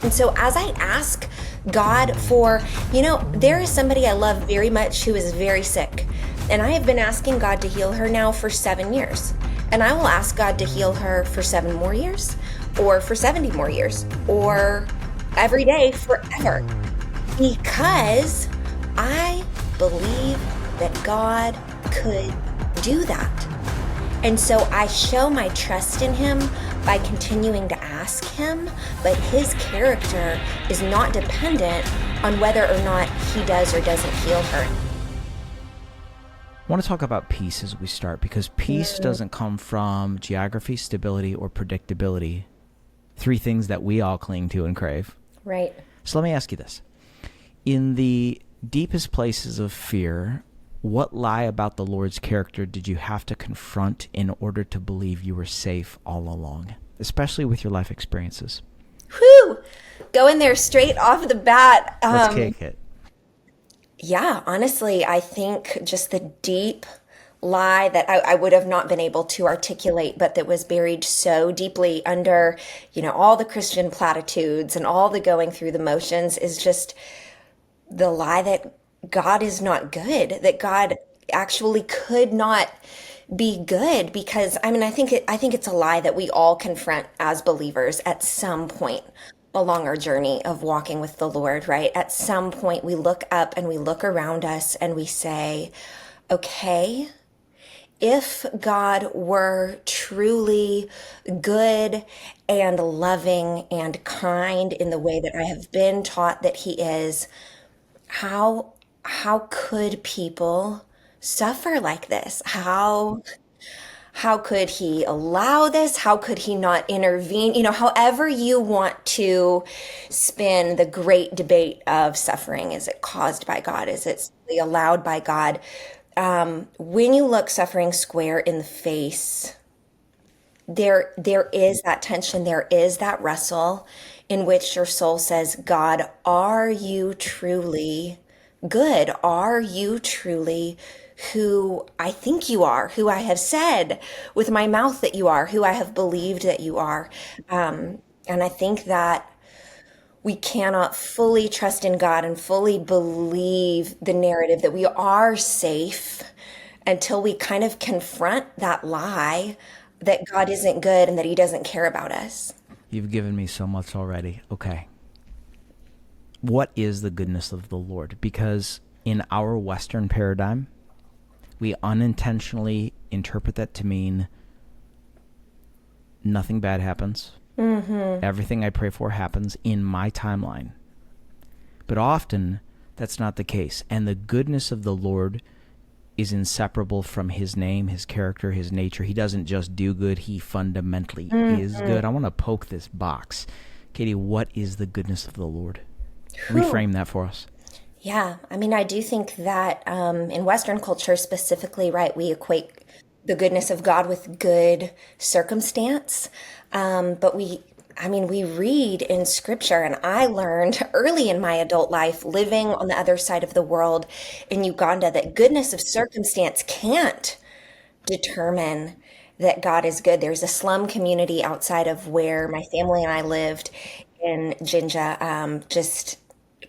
And so as I ask God for, there is somebody I love very much who is very sick. And I have been asking God to heal her now for 7 years. And I will ask God to heal her for 7 more years, or for 70 more years, or every day forever. Because I believe that God could do that. And so I show my trust in him by continuing to ask him, but his character is not dependent on whether or not he does or doesn't heal her. I want to talk about peace as we start, because peace doesn't come from geography, stability, or predictability. 3 things that we all cling to and crave. Right. So let me ask you this. In the deepest places of fear, what lie about the Lord's character did you have to confront in order to believe you were safe all along, especially with your life experiences? Whew! Go in there straight off the bat. Let's kick it. Yeah, honestly, I think just the deep lie that I would have not been able to articulate, but that was buried so deeply under, all the Christian platitudes and all the going through the motions, is just the lie that God is not good, that God actually could not be good. Because I think it's a lie that we all confront as believers at some point along our journey of walking with the Lord, right? At some point we look up and we look around us and we say, okay, if God were truly good and loving and kind in the way that I have been taught that he is, how could people suffer like this? How could he allow this? How could he not intervene? However you want to spin the great debate of suffering. Is it caused by God? Is it simply allowed by God? When you look suffering square in the face, there is that tension, there is that wrestle in which your soul says, God, are you truly good? Are you truly who I think you are, who I have said with my mouth that you are, who I have believed that you are? And I think that we cannot fully trust in God and fully believe the narrative that we are safe until we kind of confront that lie that God isn't good and that he doesn't care about us. You've given me so much already. Okay. What is the goodness of the Lord? Because in our Western paradigm, we unintentionally interpret that to mean nothing bad happens. Mm-hmm. Everything I pray for happens in my timeline. But often, that's not the case. And the goodness of the Lord is inseparable from his name, his character, his nature. He doesn't just do good, he fundamentally is good. I want to poke this box. Katie, what is the goodness of the Lord? Reframe that for us. Yeah, I do think that in Western culture specifically, right, we equate the goodness of God with good circumstance. But we read in scripture, and I learned early in my adult life living on the other side of the world in Uganda, that goodness of circumstance can't determine that God is good. There's a slum community outside of where my family and I lived in Jinja, just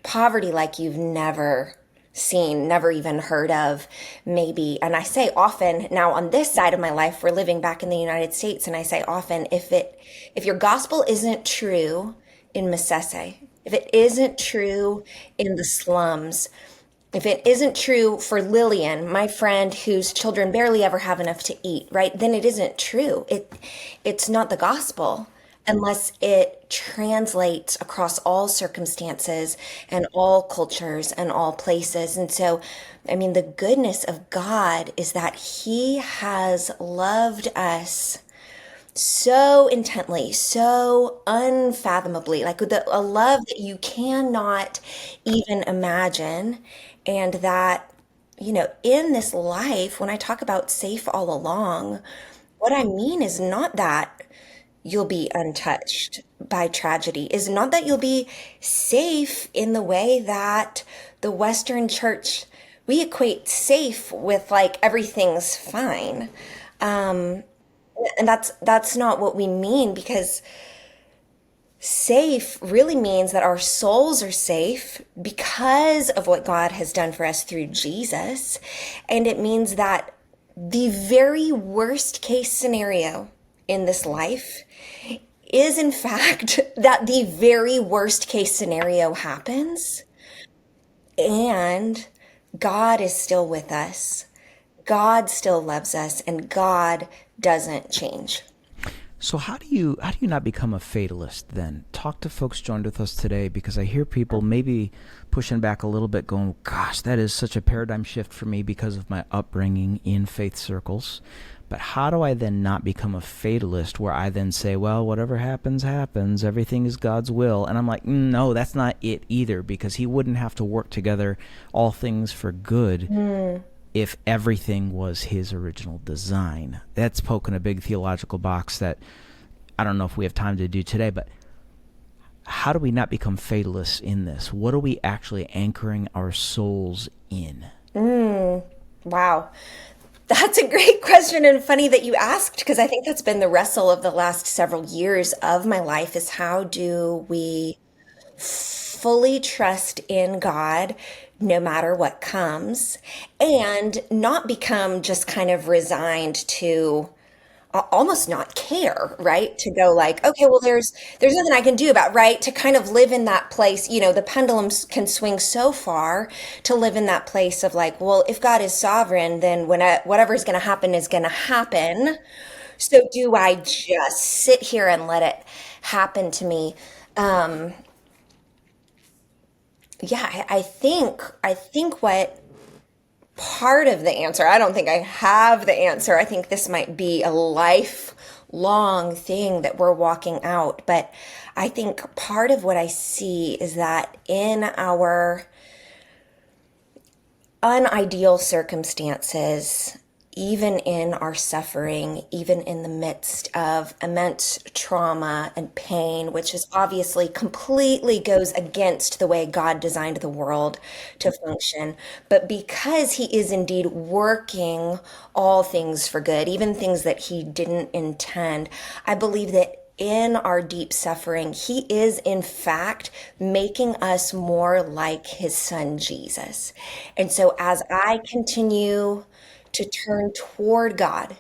poverty like you've never seen, never even heard of, maybe. And I say often now on this side of my life, we're living back in the United States, and I say often, if your gospel isn't true in Masese, if it isn't true in the slums, if it isn't true for Lillian, my friend whose children barely ever have enough to eat, right, then it isn't true. It's not the gospel unless it translates across all circumstances and all cultures and all places. And so, the goodness of God is that he has loved us so intently, so unfathomably, like with a love that you cannot even imagine. And that, in this life, when I talk about safe all along, what I mean is not that you'll be untouched by tragedy, is not that you'll be safe in the way that the Western church, we equate safe with like everything's fine. And that's not what we mean, because safe really means that our souls are safe because of what God has done for us through Jesus. And it means that the very worst case scenario in this life is, in fact, that the very worst case scenario happens and God is still with us. God still loves us and God doesn't change. So how do you not become a fatalist then? Talk to folks joined with us today, because I hear people maybe pushing back a little bit going, gosh, that is such a paradigm shift for me because of my upbringing in faith circles. But how do I then not become a fatalist where I then say, well, whatever happens, happens. Everything is God's will. And I'm like, no, that's not it either, because he wouldn't have to work together all things for good if everything was his original design. That's poking a big theological box that I don't know if we have time to do today, but how do we not become fatalists in this? What are we actually anchoring our souls in? Wow. That's a great question, and funny that you asked, because I think that's been the wrestle of the last several years of my life is how do we fully trust in God no matter what comes and not become just kind of resigned to almost not care, right? To go like, okay, well, there's nothing I can do about, right? To kind of live in that place, the pendulums can swing so far to live in that place of like, well, if God is sovereign, then whatever is going to happen is going to happen. So do I just sit here and let it happen to me? Um, yeah, I think what part of the answer. I don't think I have the answer. I think this might be a lifelong thing that we're walking out. But I think part of what I see is that in our unideal circumstances, even in our suffering, even in the midst of immense trauma and pain, which is obviously completely goes against the way God designed the world to function. But because he is indeed working all things for good, even things that he didn't intend, I believe that in our deep suffering, he is in fact making us more like his son Jesus. And so as I continue to turn toward God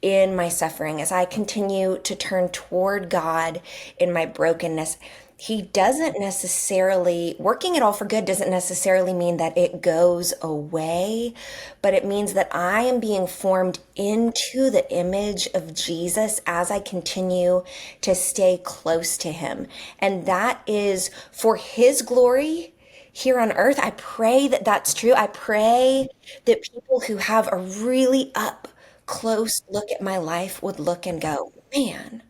in my suffering, as I continue to turn toward God in my brokenness, he doesn't necessarily, working it all for good doesn't necessarily mean that it goes away, but it means that I am being formed into the image of Jesus as I continue to stay close to him. And that is for his glory here on earth. I pray that that's true. I pray that people who have a really up close look at my life would look and go, man,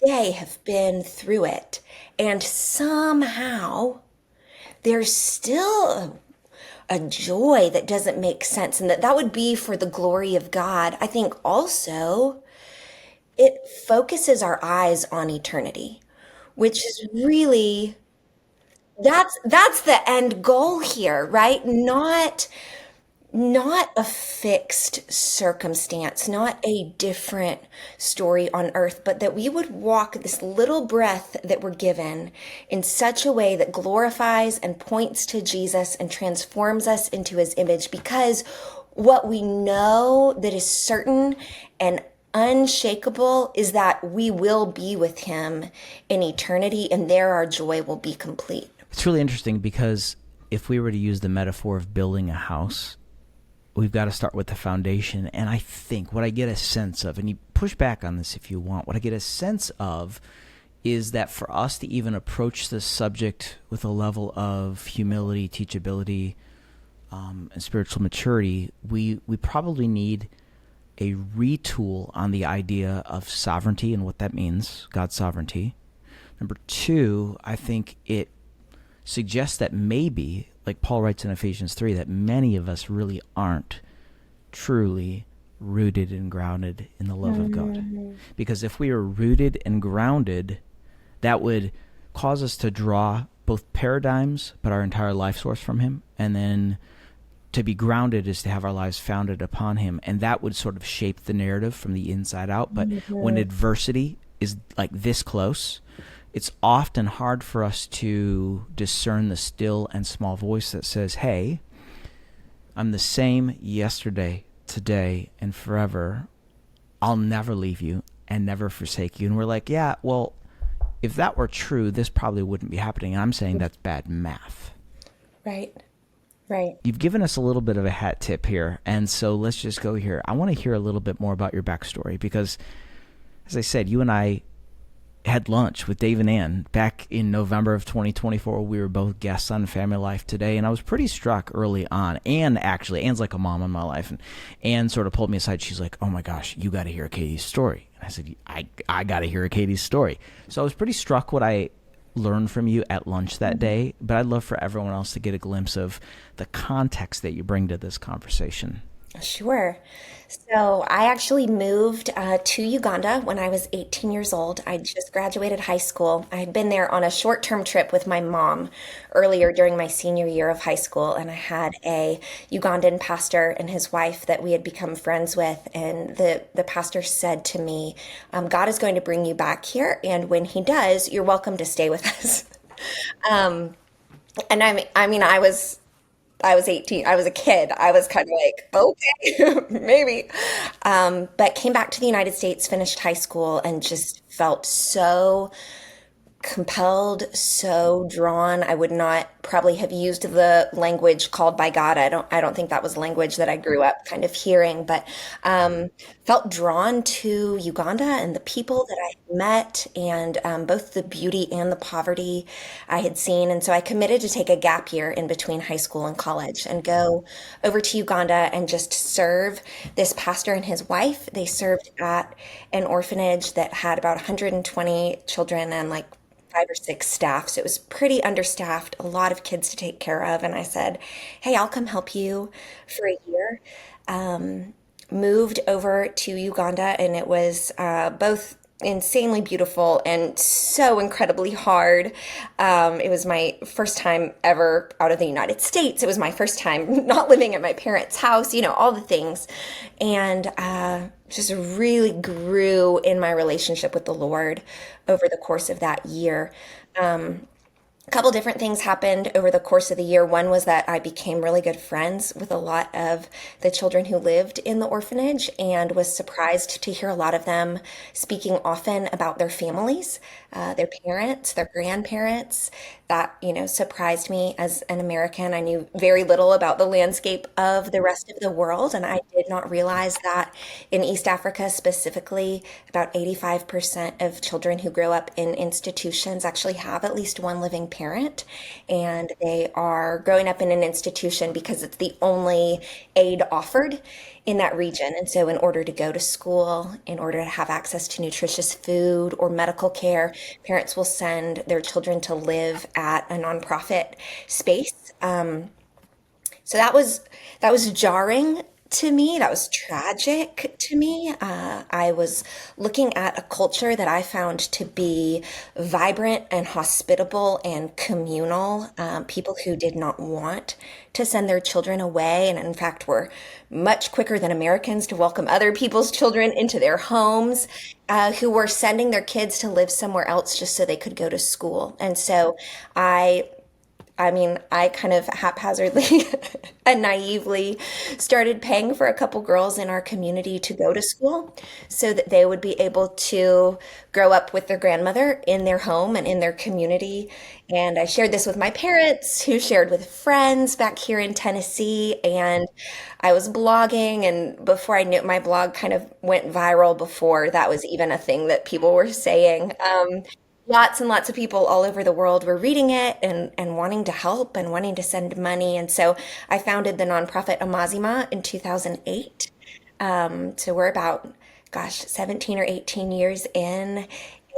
they have been through it. And somehow there's still a joy that doesn't make sense. And that would be for the glory of God. I think also it focuses our eyes on eternity, which is really that's the end goal here, right? Not a fixed circumstance, not a different story on earth, but that we would walk this little breath that we're given in such a way that glorifies and points to Jesus and transforms us into his image. Because what we know that is certain and unshakable is that we will be with him in eternity, and there our joy will be complete. It's really interesting because if we were to use the metaphor of building a house, we've got to start with the foundation. And I think what I get a sense of, and you push back on this if you want, what I get a sense of is that for us to even approach this subject with a level of humility, teachability, and spiritual maturity, we probably need a retool on the idea of sovereignty and what that means, God's sovereignty. Number two, I think it suggests that maybe, like Paul writes in Ephesians 3, that many of us really aren't truly rooted and grounded in the love of God. Because if we are rooted and grounded, that would cause us to draw both paradigms, but our entire life source from him. And then to be grounded is to have our lives founded upon him. And that would sort of shape the narrative from the inside out. But when adversity is like this close, it's often hard for us to discern the still and small voice that says, hey, I'm the same yesterday, today, and forever. I'll never leave you and never forsake you. And we're like, yeah, well, if that were true, this probably wouldn't be happening. And I'm saying that's bad math. Right. Right. You've given us a little bit of a hat tip here. And so let's just go here. I want to hear a little bit more about your backstory because, as I said, you and I had lunch with Dave and Ann back in November of 2024. We were both guests on Family Life Today, and I was pretty struck early on. Ann's like a mom in my life, and Ann sort of pulled me aside. She's like, "Oh my gosh, you got to hear Katie's story." And I said, "I got to hear Katie's story." So I was pretty struck what I learned from you at lunch that day, but I'd love for everyone else to get a glimpse of the context that you bring to this conversation. Sure. So I actually moved to Uganda when I was 18 years old. I just graduated high school. I had been there on a short-term trip with my mom earlier during my senior year of high school, and I had a Ugandan pastor and his wife that we had become friends with. And the pastor said to me, God is going to bring you back here, and when he does, you're welcome to stay with us. Um, and I was 18. I was a kid. I was kind of like, okay, maybe. But came back to the United States, finished high school, and just felt so compelled, so drawn. I would not probably have used the language called by God. I don't think that was language that I grew up kind of hearing, but felt drawn to Uganda and the people that I had met and both the beauty and the poverty I had seen. And so I committed to take a gap year in between high school and college and go over to Uganda and just serve this pastor and his wife. They served at an orphanage that had about 120 children and like 5 or 6 staff. So it was pretty understaffed, a lot of kids to take care of. And I said, hey, I'll come help you for a year. Moved over to Uganda, and it was both insanely beautiful and so incredibly hard. It was my first time ever out of the United States. It was my first time not living at my parents' house, all the things. And just really grew in my relationship with the Lord over the course of that year. A couple different things happened over the course of the year. One was that I became really good friends with a lot of the children who lived in the orphanage and was surprised to hear a lot of them speaking often about their families, their parents, their grandparents. That, surprised me as an American. I knew very little about the landscape of the rest of the world, and I did not realize that in East Africa specifically, about 85% of children who grow up in institutions actually have at least one living parent, and they are growing up in an institution because it's the only aid offered in that region. And so in order to go to school, in order to have access to nutritious food or medical care, parents will send their children to live at a nonprofit space. So that was jarring to me. That was tragic to me. I was looking at a culture that I found to be vibrant and hospitable and communal. People who did not want to send their children away, and in fact were much quicker than Americans to welcome other people's children into their homes, who were sending their kids to live somewhere else just so they could go to school. And so I I kind of haphazardly and naively started paying for a couple girls in our community to go to school so that they would be able to grow up with their grandmother in their home and in their community. And I shared this with my parents, who shared with friends back here in Tennessee. And I was blogging, and before I knew it, my blog kind of went viral before that was even a thing that people were saying. Lots and lots of people all over the world were reading it and wanting to help and wanting to send money. And so I founded the nonprofit Amazima in 2008. So we're about, 17 or 18 years in.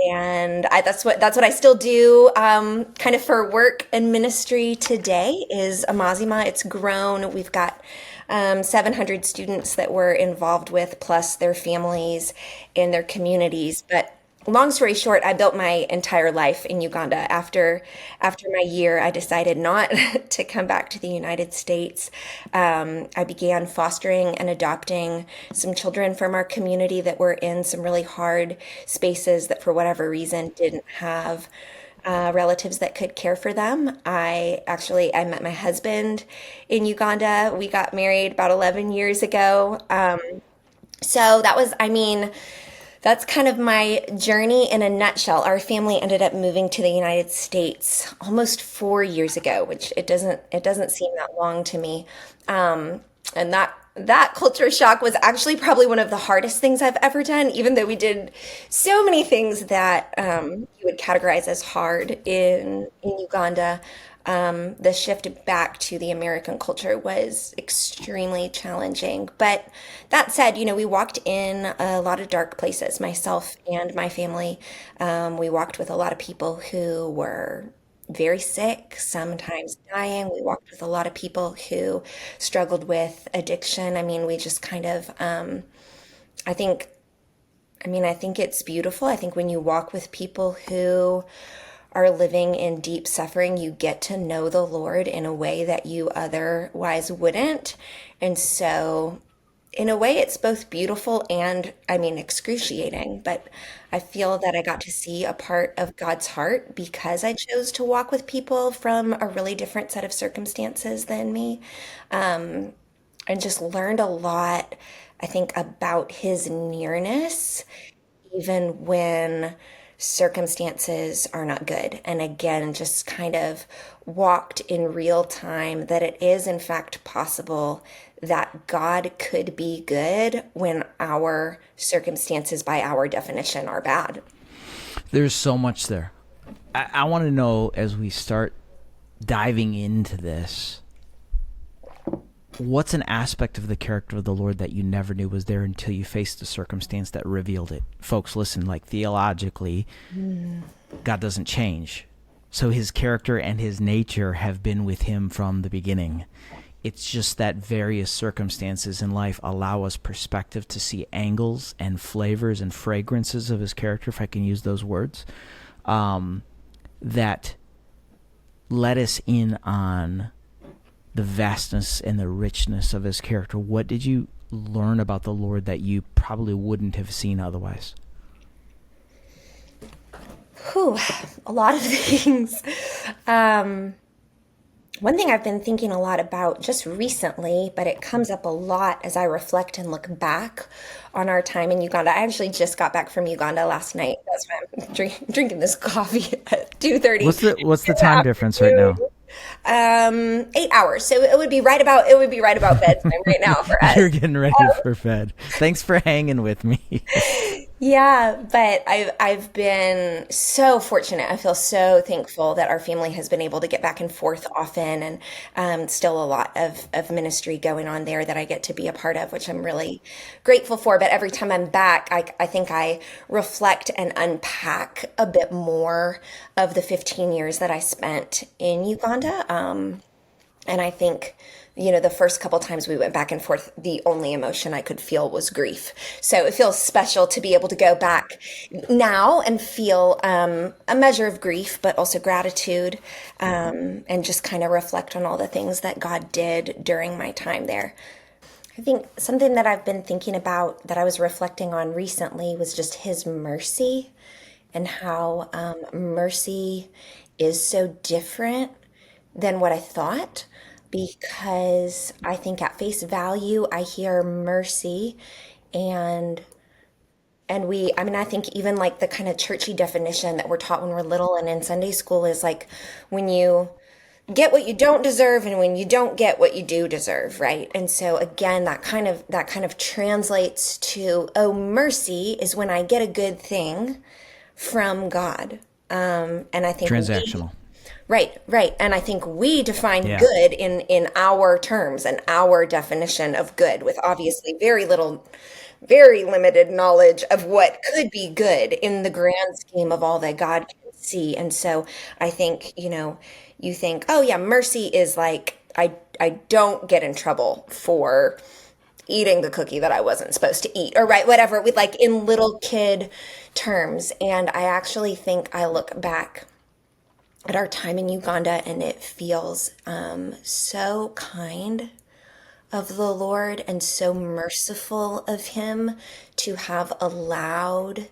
And that's what I still do, kind of for work and ministry today is Amazima. It's grown. We've got 700 students that we're involved with, plus their families and their communities. But long story short, I built my entire life in Uganda. After my year, I decided not to come back to the United States. I began fostering and adopting some children from our community that were in some really hard spaces that, for whatever reason, didn't have relatives that could care for them. I met my husband in Uganda. We got married about 11 years ago. So that was, I mean, that's kind of my journey in a nutshell. Our family ended up moving to the United States almost 4 years ago, which it doesn't seem that long to me. And that culture shock was actually probably one of the hardest things I've ever done, even though we did so many things that you would categorize as hard in Uganda. The shift back to the American culture was extremely challenging. But that said, we walked in a lot of dark places, myself and my family. We walked with a lot of people who were very sick, sometimes dying. We walked with a lot of people who struggled with addiction. I mean, we just kind of, I think, I think it's beautiful. I think when you walk with people who are living in deep suffering, you get to know the Lord in a way that you otherwise wouldn't. And so, in a way, it's both beautiful and, excruciating. But I feel that I got to see a part of God's heart because I chose to walk with people from a really different set of circumstances than me, and just learned a lot, I think, about his nearness even when circumstances are not good. And again, just kind of walked in real time that it is, in fact, possible that God could be good when our circumstances, by our definition, are bad. There's so much there. I want to know, as we start diving into this, what's an aspect of the character of the Lord that you never knew was there until you faced the circumstance that revealed it? Folks, listen, like theologically, God doesn't change. So his character and his nature have been with him from the beginning. It's just that various circumstances in life allow us perspective to see angles and flavors and fragrances of his character, if I can use those words, that let us in on the vastness and the richness of his character. What did you learn about the Lord that you probably wouldn't have seen otherwise? Whew, a lot of things. One thing I've been thinking a lot about just recently, but it comes up a lot as I reflect and look back on our time in Uganda. I actually just got back from Uganda last night. That's why I'm drinking this coffee at 2:30 What's the in the time difference right afternoon. now? 8 hours. So it would be right about bedtime right now for us. You're getting ready for bed. Thanks for hanging with me. Yeah, but I've been so fortunate. I feel so thankful that our family has been able to get back and forth often, and still a lot of ministry going on there that I get to be a part of, which I'm really grateful for. But every time I'm back, I think I reflect and unpack a bit more of the 15 years that I spent in Uganda. And I think, the first couple times we went back and forth, the only emotion I could feel was grief. So it feels special to be able to go back now and feel a measure of grief, but also gratitude, and just kind of reflect on all the things that God did during my time there. I think something that I've been thinking about that I was reflecting on recently was just his mercy and how mercy is so different than what I thought, because I think at face value I hear mercy, and I think even like the kind of churchy definition that we're taught when we're little and in Sunday school is like when you get what you don't deserve and when you don't get what you do deserve, right? And so again, that kind of translates to, oh, mercy is when I get a good thing from God. And I think Transactional. right. And I think we define Yeah. good in our terms and our definition of good, with obviously very limited knowledge of what could be good in the grand scheme of all that God can see. And so I think, you think, oh yeah, mercy is like I don't get in trouble for eating the cookie that I wasn't supposed to eat, or right, whatever, with like in little kid terms. And I actually think I look back at our time in Uganda and it feels so kind of the Lord and so merciful of Him to have allowed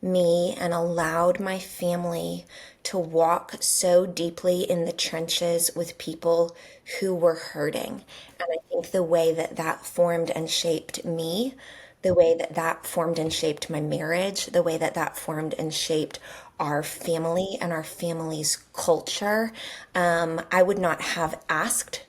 me and allowed my family to walk so deeply in the trenches with people who were hurting. And I think the way that that formed and shaped me, the way that that formed and shaped my marriage, the way that that formed and shaped our family and our family's culture, I would not have asked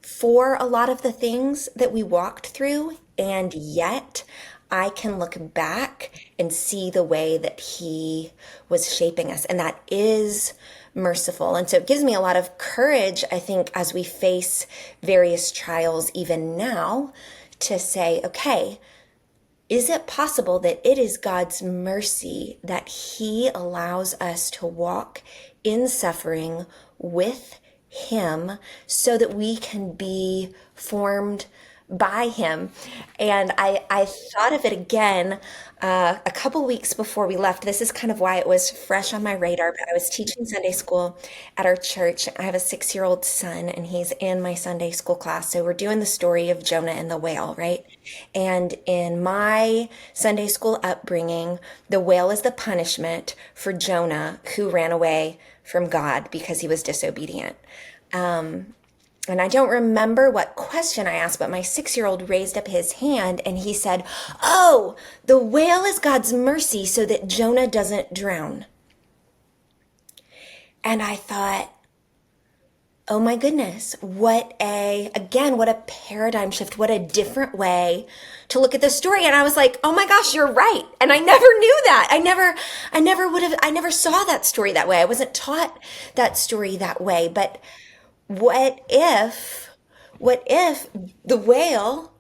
for a lot of the things that we walked through, and yet I can look back and see the way that He was shaping us, and that is merciful. And so it gives me a lot of courage, I think, as we face various trials, even now, to say, okay, is it possible that it is God's mercy that He allows us to walk in suffering with Him so that we can be formed by Him? And I thought of it again a couple weeks before we left. This is kind of why it was fresh on my radar, but I was teaching Sunday school at our church. I have a 6-year-old son, and he's in my Sunday school class. So we're doing the story of Jonah and the whale, right? And in my Sunday school upbringing, the whale is the punishment for Jonah, who ran away from God because he was disobedient. And I don't remember what question I asked, but my 6-year-old raised up his hand and he said, "Oh, the whale is God's mercy so that Jonah doesn't drown." And I thought, oh my goodness, what a paradigm shift, what a different way to look at this story. And I was like, oh my gosh, you're right. And I never knew that. I never saw that story that way. I wasn't taught that story that way. But what if the whale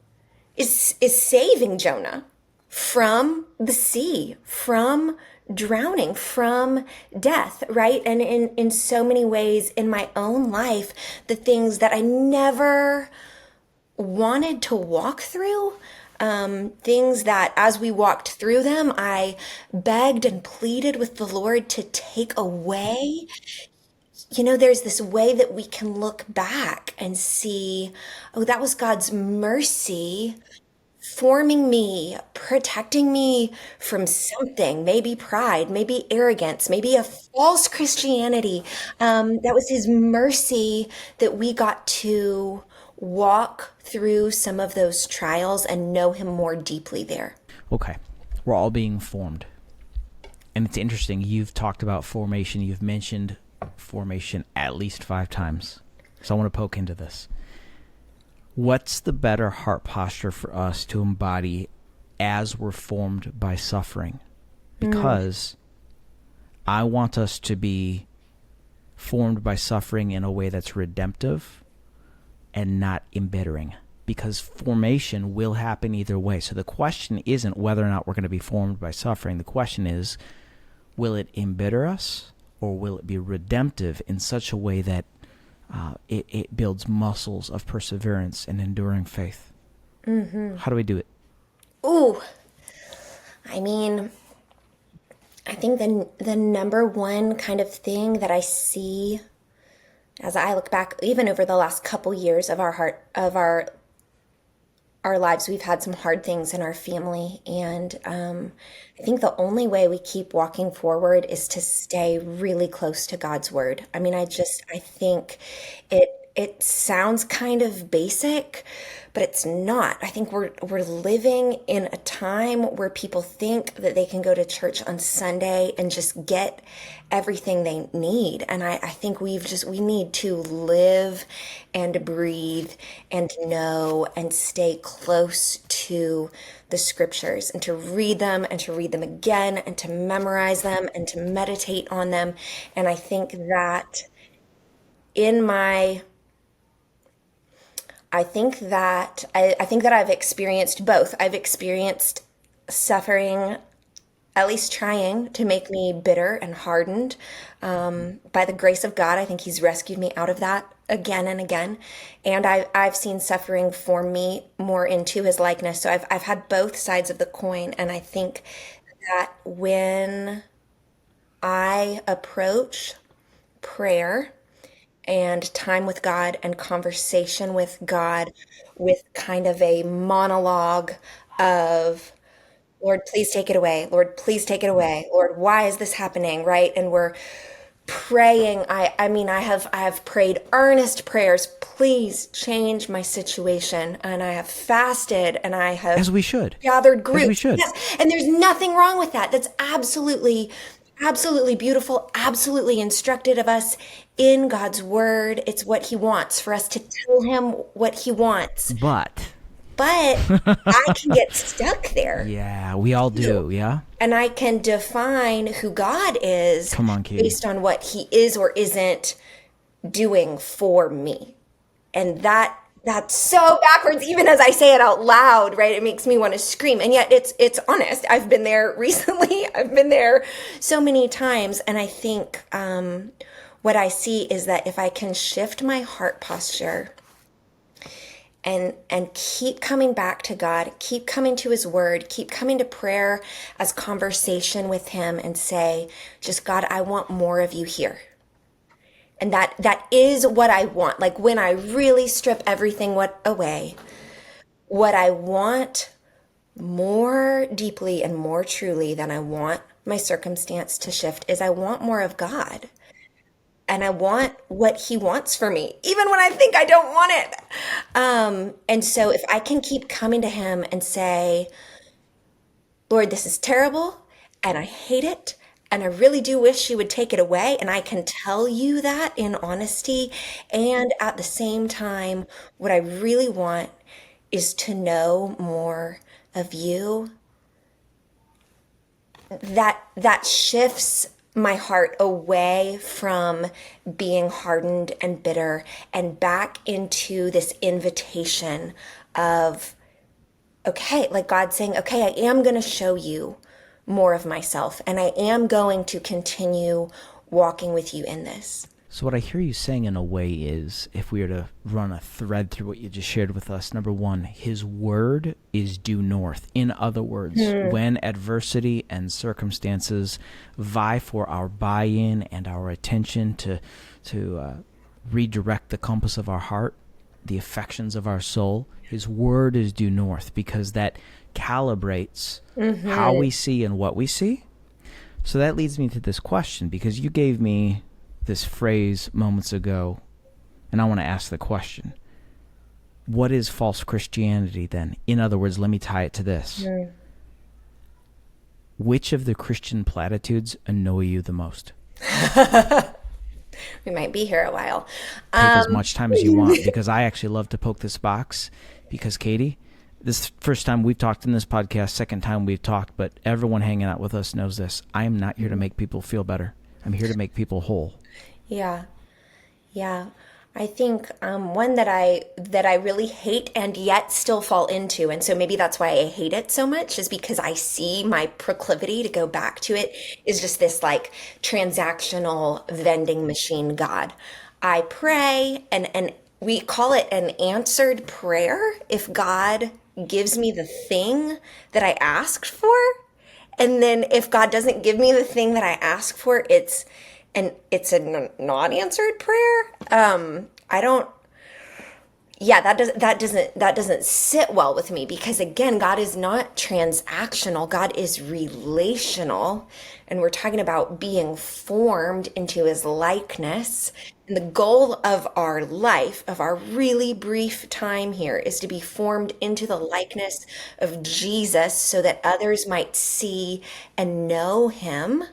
is saving Jonah from the sea, from drowning, from death, right? And in so many ways in my own life, the things that I never wanted to walk through, things that as we walked through them, I begged and pleaded with the Lord to take away. There's this way that we can look back and see, oh, that was God's mercy forming me, protecting me from something, maybe pride, maybe arrogance, maybe a false Christianity. That was His mercy that we got to walk through some of those trials and know Him more deeply there. Okay. We're all being formed. And it's interesting. You've talked about formation. You've mentioned formation at least 5 times. So I want to poke into this. What's the better heart posture for us to embody as we're formed by suffering? Because I want us to be formed by suffering in a way that's redemptive and not embittering. Because formation will happen either way. So the question isn't whether or not we're going to be formed by suffering. The question is, will it embitter us? Or will it be redemptive in such a way that it builds muscles of perseverance and enduring faith? How do we do it? Ooh, I mean, I think the number one kind of thing that I see as I look back, even over the last couple years of our lives, we've had some hard things in our family, and I think the only way we keep walking forward is to stay really close to God's word. I mean, I think it sounds kind of basic, but it's not. I think we're living in a time where people think that they can go to church on Sunday and just get everything they need. And I think we need to live and breathe and know and stay close to the scriptures and to read them again and to memorize them and to meditate on them. And I think that I think that I've experienced both. I've experienced suffering at least trying to make me bitter and hardened. By the grace of God, I think he's rescued me out of that again and again. And I've seen suffering form me more into his likeness. So I've had both sides of the coin. And I think that when I approach prayer and time with God and conversation with God with kind of a monologue of, Lord, please take it away. Lord, please take it away. Lord, why is this happening? Right? And we're praying. I have prayed earnest prayers. Please change my situation. And I have fasted and I As have we should. gathered As we groups. should. Yes. And there's nothing wrong with that. That's absolutely beautiful, absolutely instructed of us in God's word. It's what he wants for us to tell him what he wants. But But I can get stuck there yeah, we all too. do. Yeah. And I can define who God is Come on, Katie. based on what he is or isn't doing for me. And that's so backwards, even as I say it out loud, right? It makes me want to scream. And yet it's honest. I've been there recently. I've been there so many times. And I think what I see is that if I can shift my heart posture and keep coming back to God, keep coming to his word, keep coming to prayer as conversation with him and say, just God, I want more of you here. And that is what I want. Like when I really strip everything away, what I want more deeply and more truly than I want my circumstance to shift is I want more of God. And I want what he wants for me, even when I think I don't want it. And so if I can keep coming to him and say, Lord, this is terrible and I hate it. And I really do wish you would take it away. And I can tell you that in honesty. And at the same time, what I really want is to know more of you. That shifts my heart away from being hardened and bitter and back into this invitation of, okay, like God saying, okay, I am going to show you more of myself and I am going to continue walking with you in this. So what I hear you saying in a way is, if we were to run a thread through what you just shared with us, number one, his word is due north. In other words, when adversity and circumstances vie for our buy-in and our attention to redirect the compass of our heart, the affections of our soul, his word is due north, because that calibrates how we see and what we see. So that leads me to this question, because you gave me this phrase moments ago, and I want to ask the question. What is false Christianity then? In other words, let me tie it to this. Which of the Christian platitudes annoy you the most? We might be here a while. Take as much time as you want, because I actually love to poke this box, because Katie, this first time we've talked in this podcast, second time we've talked, but everyone hanging out with us knows this. I am not here to make people feel better. I'm here to make people whole. Yeah. I think one that I really hate and yet still fall into, and so maybe that's why I hate it so much, is because I see my proclivity to go back to it, is just this like transactional vending machine God. I pray and we call it an answered prayer if God gives me the thing that I asked for. And then if God doesn't give me the thing that I ask for, it's a not answered prayer. I don't. Yeah, that doesn't sit well with me, because again, God is not transactional. God is relational, and we're talking about being formed into his likeness. And the goal of our life, of our really brief time here, is to be formed into the likeness of Jesus so that others might see and know him,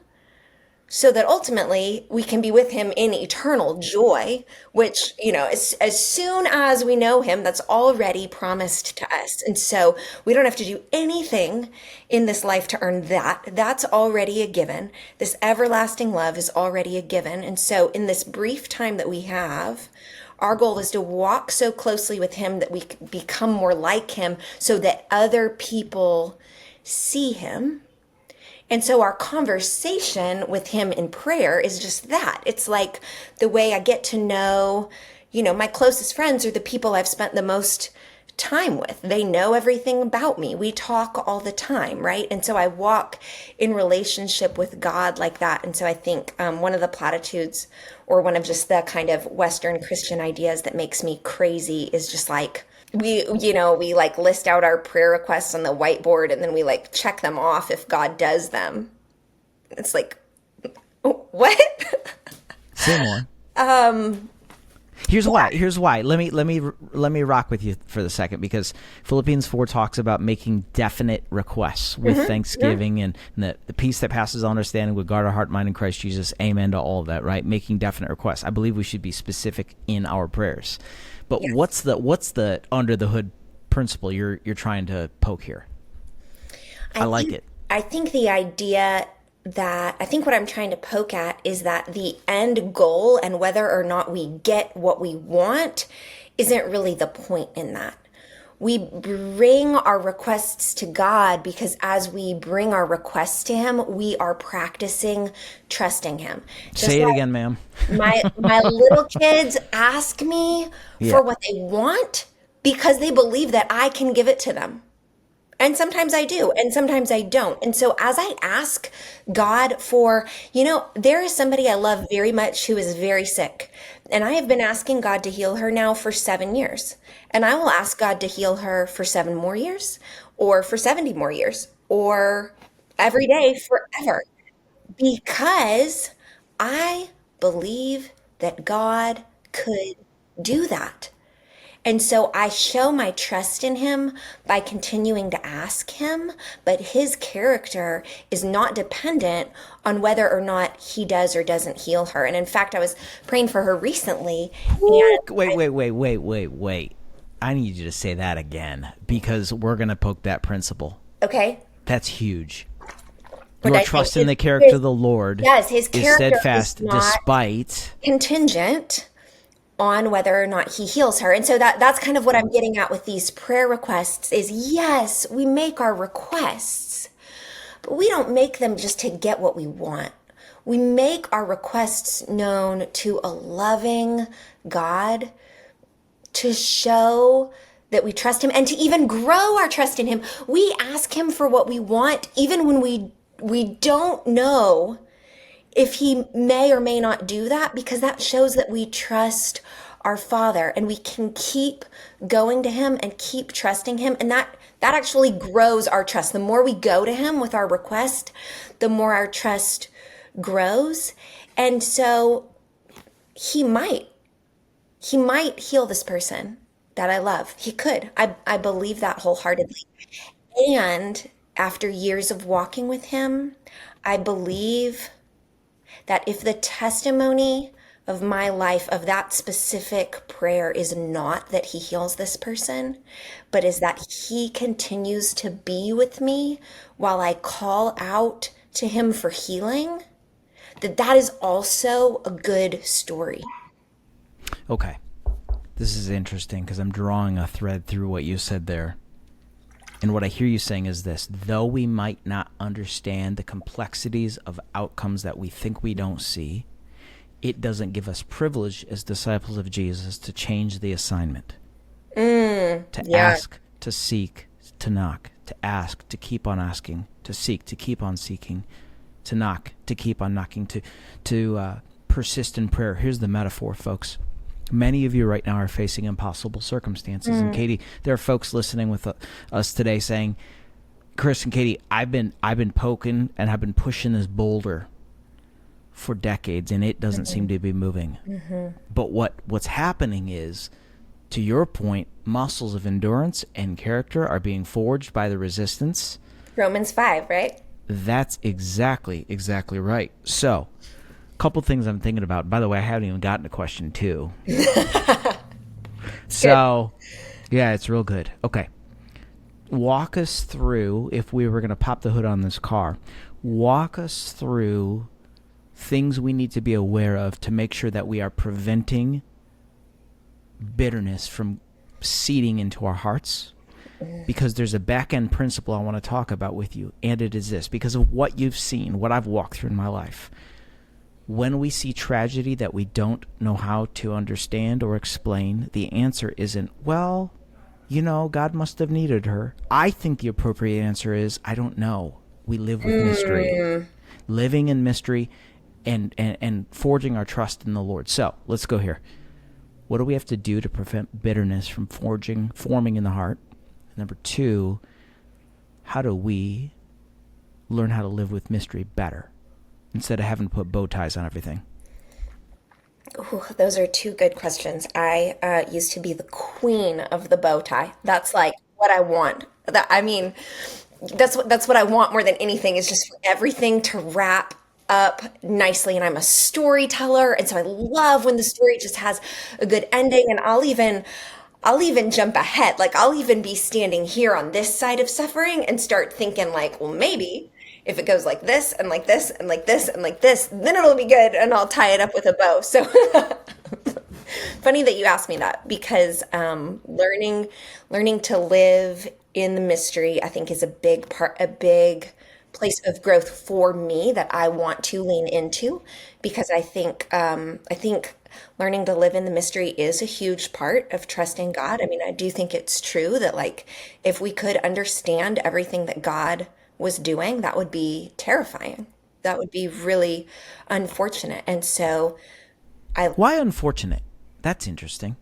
so that ultimately we can be with him in eternal joy, which, as soon as we know him, that's already promised to us. And so we don't have to do anything in this life to earn that. That's already a given. This everlasting love is already a given. And so in this brief time that we have, our goal is to walk so closely with him that we become more like him, so that other people see him. And so our conversation with him in prayer is just that. It's like the way I get to know, my closest friends are the people I've spent the most time with. They know everything about me. We talk all the time, right? And so I walk in relationship with God like that. And so I think one of the platitudes, or one of just the kind of Western Christian ideas that makes me crazy, is just like, we like list out our prayer requests on the whiteboard, and then we like check them off if God does them. It's like, what? Say more. Here's why. Let me rock with you for the second, because Philippians 4 talks about making definite requests with thanksgiving, and the peace that passes all understanding will guard our heart, mind in Christ Jesus. Amen to all of that, right? Making definite requests. I believe we should be specific in our prayers. But Yes. what's the under the hood principle you're trying to poke here? I like it. I think the idea that I think what I'm trying to poke at is that the end goal, and whether or not we get what we want, isn't really the point in that. We bring our requests to God because as we bring our requests to him, we are practicing trusting him. Just Say it like again, ma'am. my little kids ask me Yeah. for what they want because they believe that I can give it to them. And sometimes I do, and sometimes I don't. And so as I ask God for, there is somebody I love very much who is very sick. And I have been asking God to heal her now for 7 years. And I will ask God to heal her for 7 more years, or for 70 more years, or every day forever. Because I believe that God could do that. And so I show my trust in him by continuing to ask him, but his character is not dependent on whether or not he does or doesn't heal her. And in fact, I was praying for her recently, and Wait. I need you to say that again, because we're going to poke that principle. okay, That's huge. what Your I trust think in the character of the Lord yes, his is character steadfast is not despite. contingent on whether or not he heals her. And so that's kind of what I'm getting at with these prayer requests is, yes, we make our requests, but we don't make them just to get what we want. We make our requests known to a loving God to show that we trust him and to even grow our trust in him. We ask him for what we want even when we don't know if he may or may not do that, because that shows that we trust our Father, and we can keep going to him and keep trusting him, and that actually grows our trust. The more we go to him with our request, the more our trust grows. And so he might heal this person that I love. He could. I believe that wholeheartedly. And after years of walking with him, I believe that if the testimony of my life of that specific prayer is not that he heals this person, but is that he continues to be with me while I call out to him for healing, that is also a good story. Okay. This is interesting because I'm drawing a thread through what you said there. And what I hear you saying is this: though we might not understand the complexities of outcomes that we think we don't see, it doesn't give us privilege as disciples of Jesus to change the assignment. To ask, to seek, to knock, to ask, to keep on asking, to seek, to keep on seeking, to knock, to keep on knocking, to persist in prayer. Here's the metaphor, folks. Many of you right now are facing impossible circumstances. And Katie, there are folks listening with us today saying, Chris and Katie, I've been poking and I've been pushing this boulder for decades, and it doesn't seem to be moving. But what's happening is, to your point, muscles of endurance and character are being forged by the resistance. Romans 5, right? That's exactly right. So, couple things I'm thinking about. By the way, I haven't even gotten to question 2. So, yeah, it's real good. Okay. Walk us through, if we were going to pop the hood on this car, walk us through things we need to be aware of to make sure that we are preventing bitterness from seeding into our hearts, because there's a back end principle I want to talk about with you, and it is this: because of what you've seen, what I've walked through in my life. When we see tragedy that we don't know how to understand or explain, the answer isn't, well, God must have needed her. I think the appropriate answer is, I don't know. We live with mystery. Living in mystery and forging our trust in the Lord. So let's go here. What do we have to do to prevent bitterness from forming in the heart? Number two, how do we learn how to live with mystery better instead of having to put bow ties on everything? Ooh, those are two good questions. I used to be the queen of the bow tie. That's like what I want. That's what I want more than anything is just for everything to wrap up nicely. And I'm a storyteller, and so I love when the story just has a good ending. And I'll even jump ahead. Like I'll even be standing here on this side of suffering and start thinking like, well, maybe if it goes like this and like this and like this and like this, then it'll be good and I'll tie it up with a bow. So funny that you asked me that because learning to live in the mystery, I think, is a big part, a big place of growth for me that I want to lean into because I think learning to live in the mystery is a huge part of trusting God. I mean, I do think it's true that like if we could understand everything that God was doing, that would be terrifying. That would be really unfortunate. And so I Why unfortunate? That's interesting.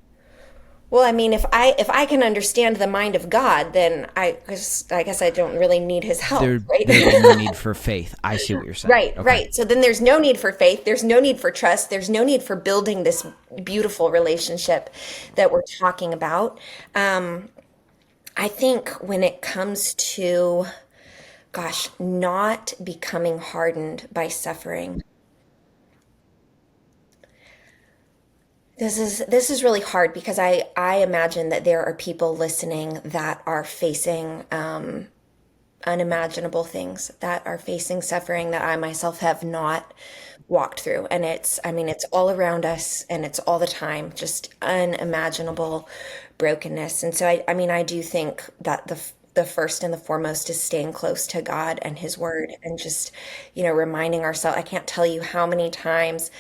well, I mean, if I can understand the mind of God, then I guess I don't really need his help, right? There'd be no need for faith. I see what you're saying. Right, Okay. right. So then there's no need for faith. There's no need for trust. There's no need for building this beautiful relationship that we're talking about. I think when it comes to, gosh, not becoming hardened by suffering, this is really hard because I imagine that there are people listening that are facing unimaginable things, that are facing suffering that I myself have not walked through. And it's all around us and it's all the time, just unimaginable brokenness. And so I do think that the first and the foremost is staying close to God and his word and just, reminding ourselves. I can't tell you how many times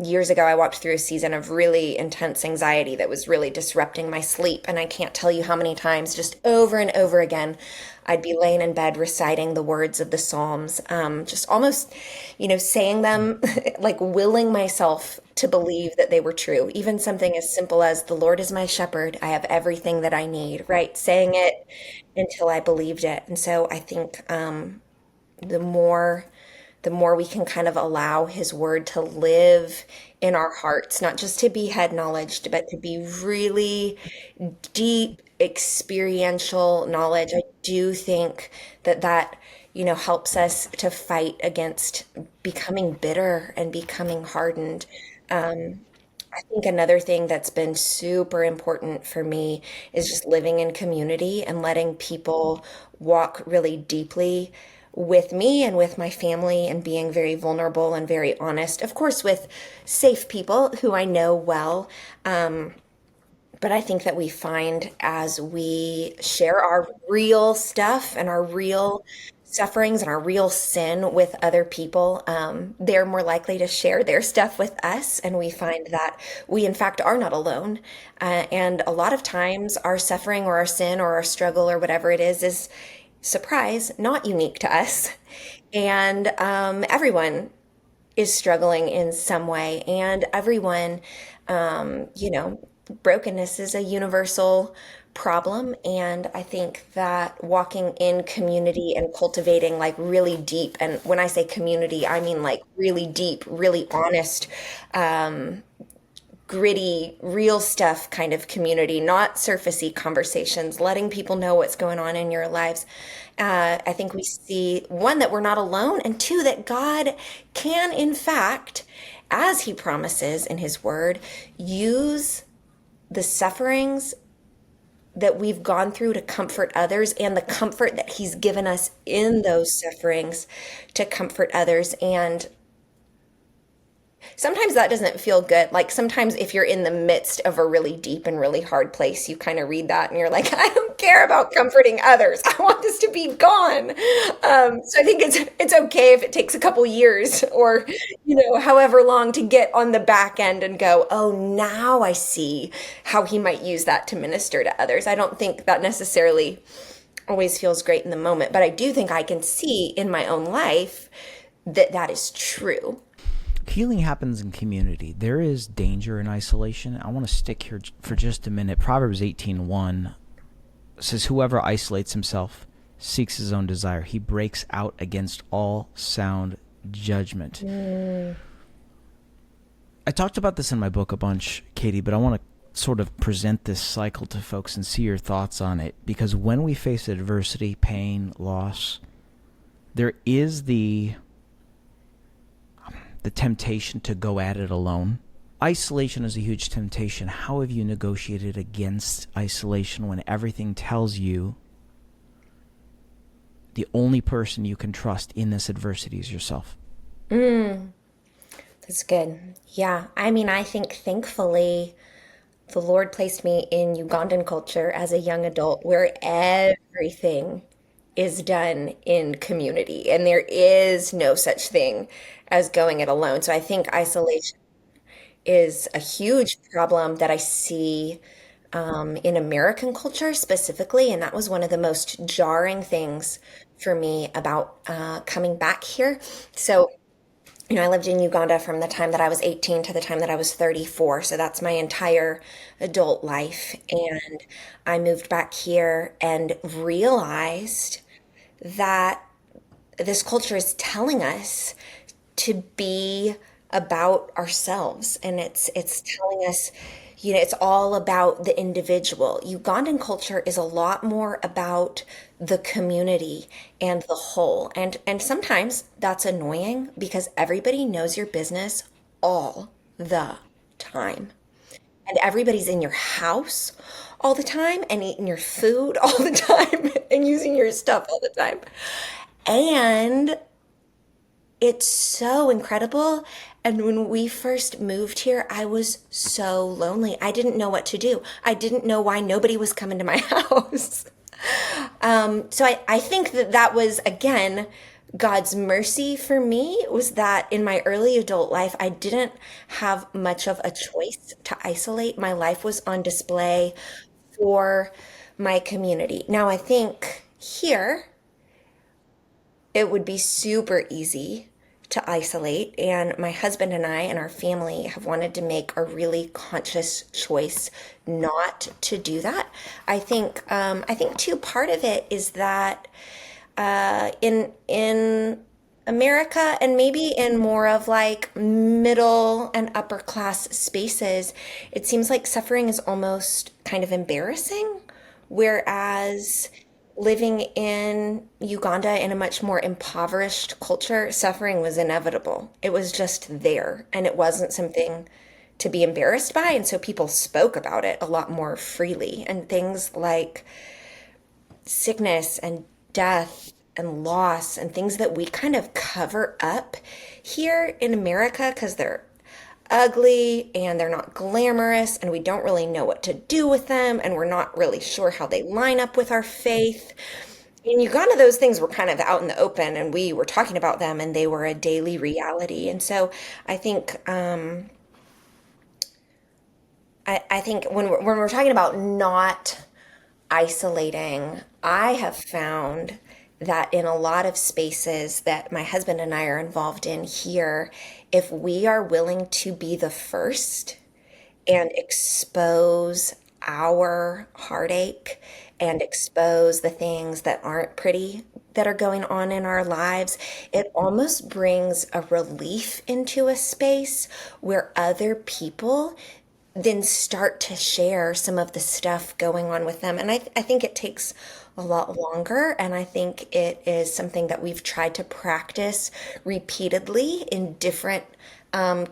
years ago, I walked through a season of really intense anxiety that was really disrupting my sleep. And I can't tell you how many times, just over and over again, I'd be laying in bed reciting the words of the Psalms, just almost, saying them, like willing myself to believe that they were true. Even something as simple as, the Lord is my shepherd, I have everything that I need, right? Saying it until I believed it. And so I think the more the more we can kind of allow his word to live in our hearts, not just to be head knowledge, but to be really deep experiential knowledge. I do think that helps us to fight against becoming bitter and becoming hardened. I think another thing that's been super important for me is just living in community and letting people walk really deeply with me and with my family and being very vulnerable and very honest. Of course, with safe people who I know well. But I think that we find as we share our real stuff and our real sufferings and our real sin with other people, they're more likely to share their stuff with us. And we find that we, in fact, are not alone. And a lot of times, our suffering or our sin or our struggle or whatever it is, surprise, not unique to us. And everyone is struggling in some way. And everyone, brokenness is a universal problem. And I think that walking in community and cultivating like really deep, and when I say community, I mean like really deep, really honest, gritty, real stuff kind of community, not surfacey conversations, letting people know what's going on in your lives. I think we see one, that we're not alone, and two, that God can, in fact, as he promises in his word, use the sufferings that we've gone through to comfort others and the comfort that he's given us in those sufferings to comfort others. And sometimes that doesn't feel good. Like sometimes if you're in the midst of a really deep and really hard place, you kind of read that and you're like, I don't care about comforting others. I want this to be gone. So I think it's okay if it takes a couple years or however long to get on the back end and go, oh, now I see how he might use that to minister to others. I don't think that necessarily always feels great in the moment, but I do think I can see in my own life that that is true. Healing happens in community. There is danger in isolation. I want to stick here for just a minute. Proverbs 18:1 says, whoever isolates himself seeks his own desire. He breaks out against all sound judgment. I talked about this in my book a bunch, Katie, but I want to sort of present this cycle to folks and see your thoughts on it. Because when we face adversity, pain, loss, there is the temptation to go at it alone. Isolation is a huge temptation. How have you negotiated against isolation when everything tells you the only person you can trust in this adversity is yourself? That's good. Yeah. I mean, I think thankfully the Lord placed me in Ugandan culture as a young adult where everything is done in community and there is no such thing as going it alone. So I think isolation is a huge problem that I see in American culture specifically. And that was one of the most jarring things for me about coming back here. So I lived in Uganda from the time that I was 18 to the time that I was 34. So that's my entire adult life. And I moved back here and realized that this culture is telling us to be about ourselves. And it's telling us, it's all about the individual. Ugandan culture is a lot more about the community and the whole. And sometimes that's annoying because everybody knows your business all the time. And everybody's in your house all the time and eating your food all the time and using your stuff all the time. And it's so incredible. And when we first moved here, I was so lonely. I didn't know what to do. I didn't know why nobody was coming to my house. So I think that that was, again, God's mercy for me was that in my early adult life, I didn't have much of a choice to isolate. My life was on display for my community. Now, I think here it would be super easy to isolate. And my husband and I and our family have wanted to make a really conscious choice not to do that. I think too, part of it is that in America and maybe in more of like middle and upper class spaces, it seems like suffering is almost kind of embarrassing, whereas living in Uganda in a much more impoverished culture, suffering was inevitable. It was just there, and it wasn't something to be embarrassed by. And so people spoke about it a lot more freely. And things like sickness and death and loss and things that we kind of cover up here in America because they're ugly and they're not glamorous and we don't really know what to do with them and we're not really sure how they line up with our faith. In Uganda, those things were kind of out in the open and we were talking about them and they were a daily reality. And so I think I think when we're talking about not isolating, I have found that in a lot of spaces that my husband and I are involved in here, if we are willing to be the first and expose our heartache and expose the things that aren't pretty that are going on in our lives, it almost brings a relief into a space where other people then start to share some of the stuff going on with them. And I think it takes a lot longer. And I think it is something that we've tried to practice repeatedly in different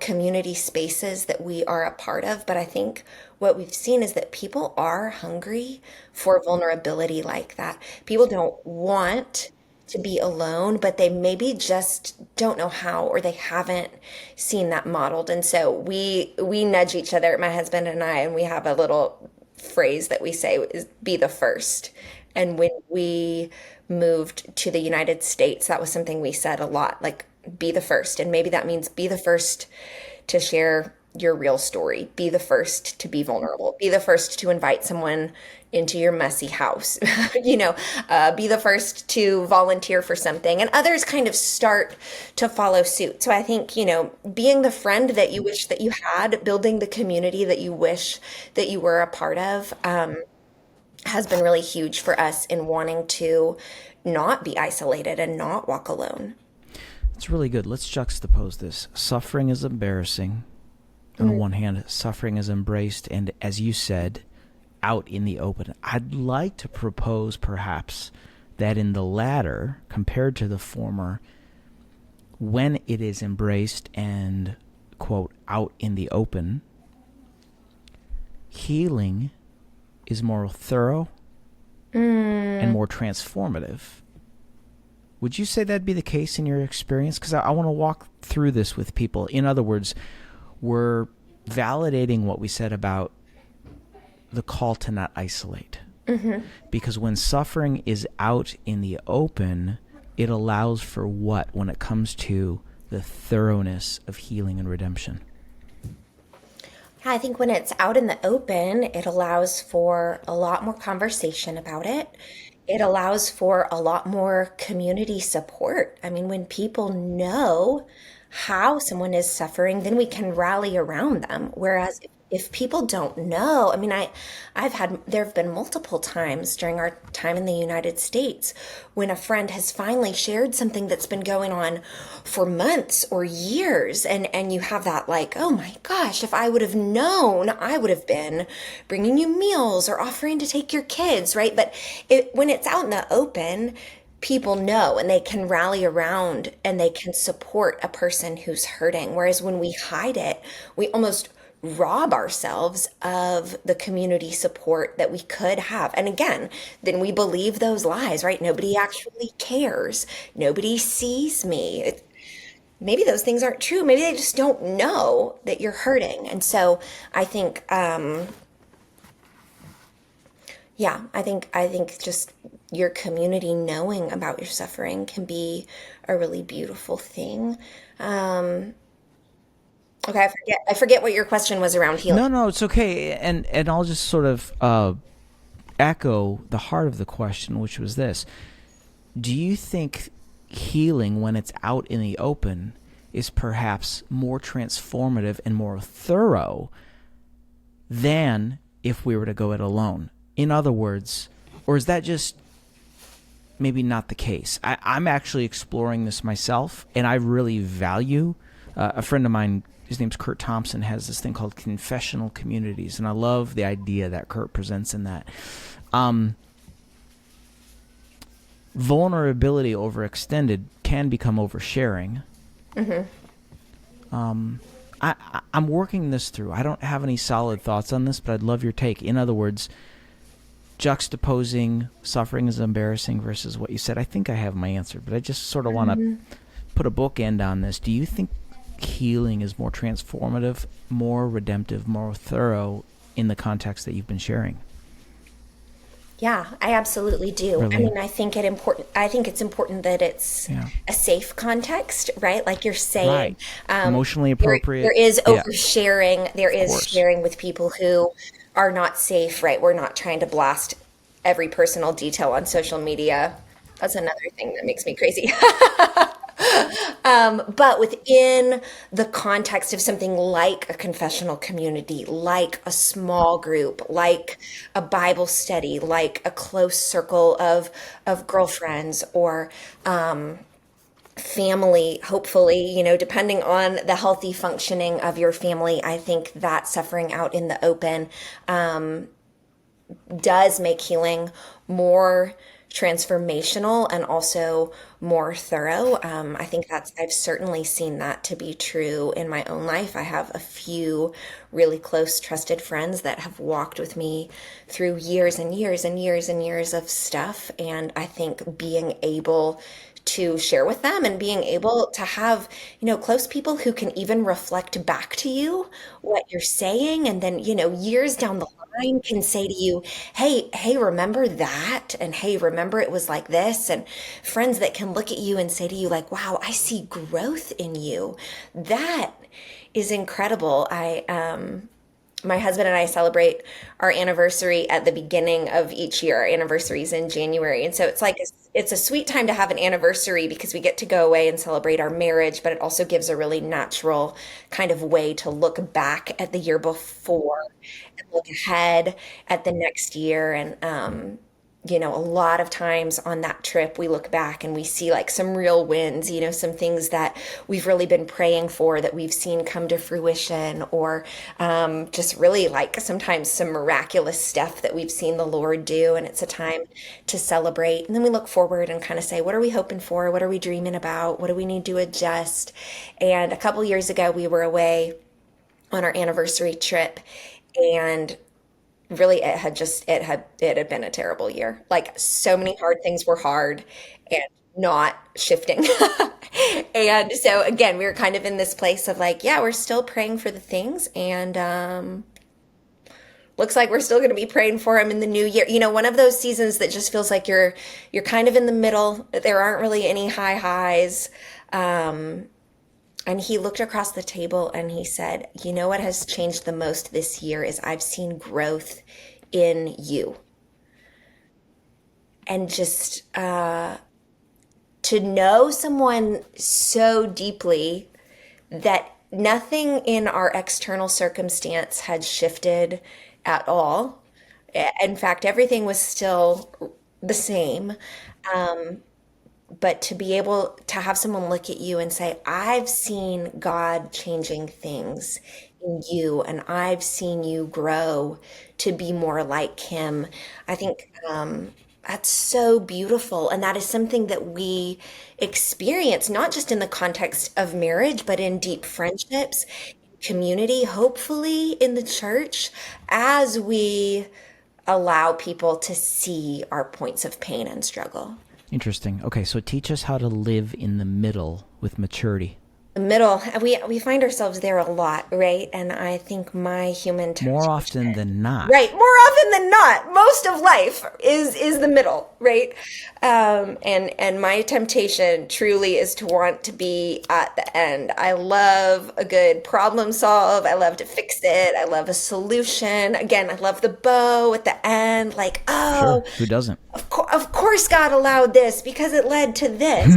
community spaces that we are a part of. But I think what we've seen is that people are hungry for vulnerability like that. People don't want to be alone, but they maybe just don't know how, or they haven't seen that modeled. And so we nudge each other, my husband and I, and we have a little phrase that we say is be the first. And when we moved to the United States, that was something we said a lot, like be the first. And maybe that means be the first to share your real story, be the first to be vulnerable, be the first to invite someone into your messy house, be the first to volunteer for something, and others kind of start to follow suit. So I think, being the friend that you wish that you had, building the community that you wish that you were a part of, has been really huge for us in wanting to not be isolated and not walk alone. It's really good. Let's juxtapose this. Suffering is embarrassing. On the one hand, suffering is embraced and, as you said, out in the open. I'd like to propose, perhaps, that in the latter, compared to the former, when it is embraced and, quote, out in the open, healing is more thorough and more transformative. Would you say that'd be the case in your experience? Because I want to walk through this with people. In other words, we're validating what we said about the call to not isolate. Because when suffering is out in the open, it allows for what when it comes to the thoroughness of healing and redemption? I think when it's out in the open, it allows for a lot more conversation about it. It allows for a lot more community support. I mean, when people know how someone is suffering, then we can rally around them. Whereas if people don't know, I mean, there have been multiple times during our time in the United States when a friend has finally shared something that's been going on for months or years. And you have that like, oh my gosh, if I would have known, I would have been bringing you meals or offering to take your kids, right? But when it's out in the open, people know and they can rally around and they can support a person who's hurting. Whereas when we hide it, we almost rob ourselves of the community support that we could have. And again, then we believe those lies, right? Nobody actually cares. Nobody sees me. Maybe those things aren't true. Maybe they just don't know that you're hurting. And so I think, I think just your community knowing about your suffering can be a really beautiful thing. Okay, I forget what your question was around healing. No, it's okay. And I'll just sort of echo the heart of the question, which was this. Do you think healing, when it's out in the open, is perhaps more transformative and more thorough than if we were to go it alone? In other words, or is that just maybe not the case? I'm actually exploring this myself, and I really value a friend of mine, his name's Kurt Townsend, has this thing called confessional communities, and I love the idea that Kurt presents in that. Vulnerability overextended can become oversharing. I'm working this through. I don't have any solid thoughts on this, but I'd love your take. In other words, juxtaposing suffering is embarrassing versus what you said. I think I have my answer, but I just sort of want to put a bookend on this. Do you think healing is more transformative, more redemptive, more thorough in the context that you've been sharing? Yeah, I absolutely do. I Really? mean, I think it's important that it's Yeah. a safe context, right? Like you're saying, Right. Emotionally there, appropriate. there is Yeah, oversharing. There of is course. sharing with people who are not safe, right? We're not trying to blast every personal detail on social media. That's another thing that makes me crazy. But within the context of something like a confessional community, like a small group, like a Bible study, like a close circle of girlfriends or family, hopefully, depending on the healthy functioning of your family, I think that suffering out in the open does make healing more transformational and also more thorough. I think I've certainly seen that to be true in my own life. I have a few really close, trusted friends that have walked with me through years and years and years and years of stuff. And I think being able to share with them and being able to have, close people who can even reflect back to you what you're saying. And then, years down the line can say to you, hey, remember that? And hey, remember it was like this? And friends that can look at you and say to you, like, wow, I see growth in you. That is incredible. My husband and I celebrate our anniversary at the beginning of each year. Our anniversary's in January. And so it's a sweet time to have an anniversary because we get to go away and celebrate our marriage, but it also gives a really natural kind of way to look back at the year before and look ahead at the next year. And a lot of times on that trip, we look back and we see like some real wins, some things that we've really been praying for that we've seen come to fruition, or just really like sometimes some miraculous stuff that we've seen the Lord do. And it's a time to celebrate. And then we look forward and kind of say, what are we hoping for? What are we dreaming about? What do we need to adjust? And a couple years ago, we were away on our anniversary trip, and really it had been a terrible year. Like, so many hard things were hard and not shifting. And so again, we were kind of in this place of like, yeah, we're still praying for the things, and looks like we're still going to be praying for them in the new year. One of those seasons that just feels like you're kind of in the middle. There aren't really any high highs. And he looked across the table and he said, you know what has changed the most this year is I've seen growth in you. And just to know someone so deeply that nothing in our external circumstance had shifted at all. In fact, everything was still the same. But to be able to have someone look at you and say, I've seen God changing things in you, and I've seen you grow to be more like Him. I think that's so beautiful. And that is something that we experience, not just in the context of marriage, but in deep friendships, community, hopefully in the church, as we allow people to see our points of pain and struggle. Interesting. Okay, so teach us how to live in the middle with maturity. The middle, we find ourselves there a lot, right? And I think my human More often than not. right, more often than not, most of life is the middle, right? And my temptation truly is to want to be at the end. I love a good problem solve. I love to fix it. I love a solution. Again, I love the bow at the end. Like, oh, Sure, who doesn't? of course God allowed this because it led to this.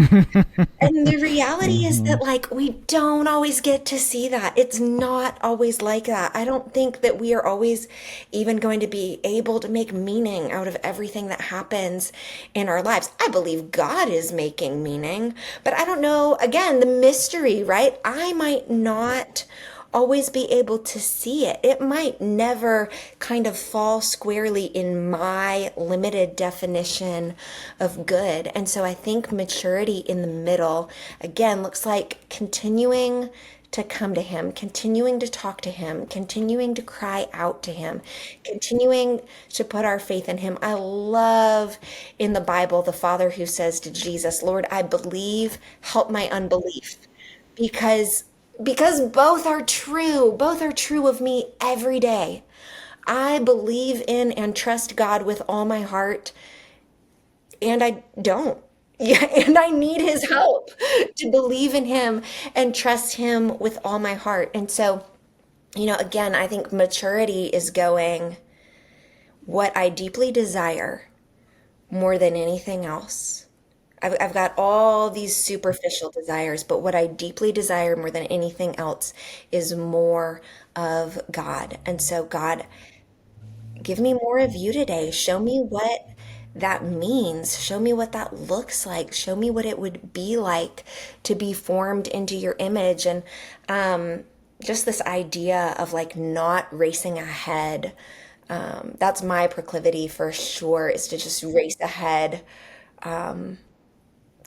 And the reality is that, like, we don't always get to see that. It's not always like that. I don't think that we are always even going to be able to make meaning out of everything that happens in our lives. I believe God is making meaning, but I don't know, again, the mystery, right? I might not always be able to see it. It might never kind of fall squarely in my limited definition of good. And so I think maturity in the middle, again, looks like continuing to come to Him, continuing to talk to Him, continuing to cry out to Him, continuing to put our faith in Him. I love in the Bible the Father who says to Jesus, Lord, I believe, help my unbelief. Because both are true of me every day. I believe in and trust God with all my heart, and I don't. Yeah, and I need His help to believe in Him and trust Him with all my heart. And so, again, I think maturity is going, what I deeply desire more than anything else. I've got all these superficial desires, but what I deeply desire more than anything else is more of God. And so, God, give me more of you today. Show me what that means. Show me what that looks like. Show me what it would be like to be formed into your image. And just this idea of like not racing ahead That's my proclivity for sure, is to just race ahead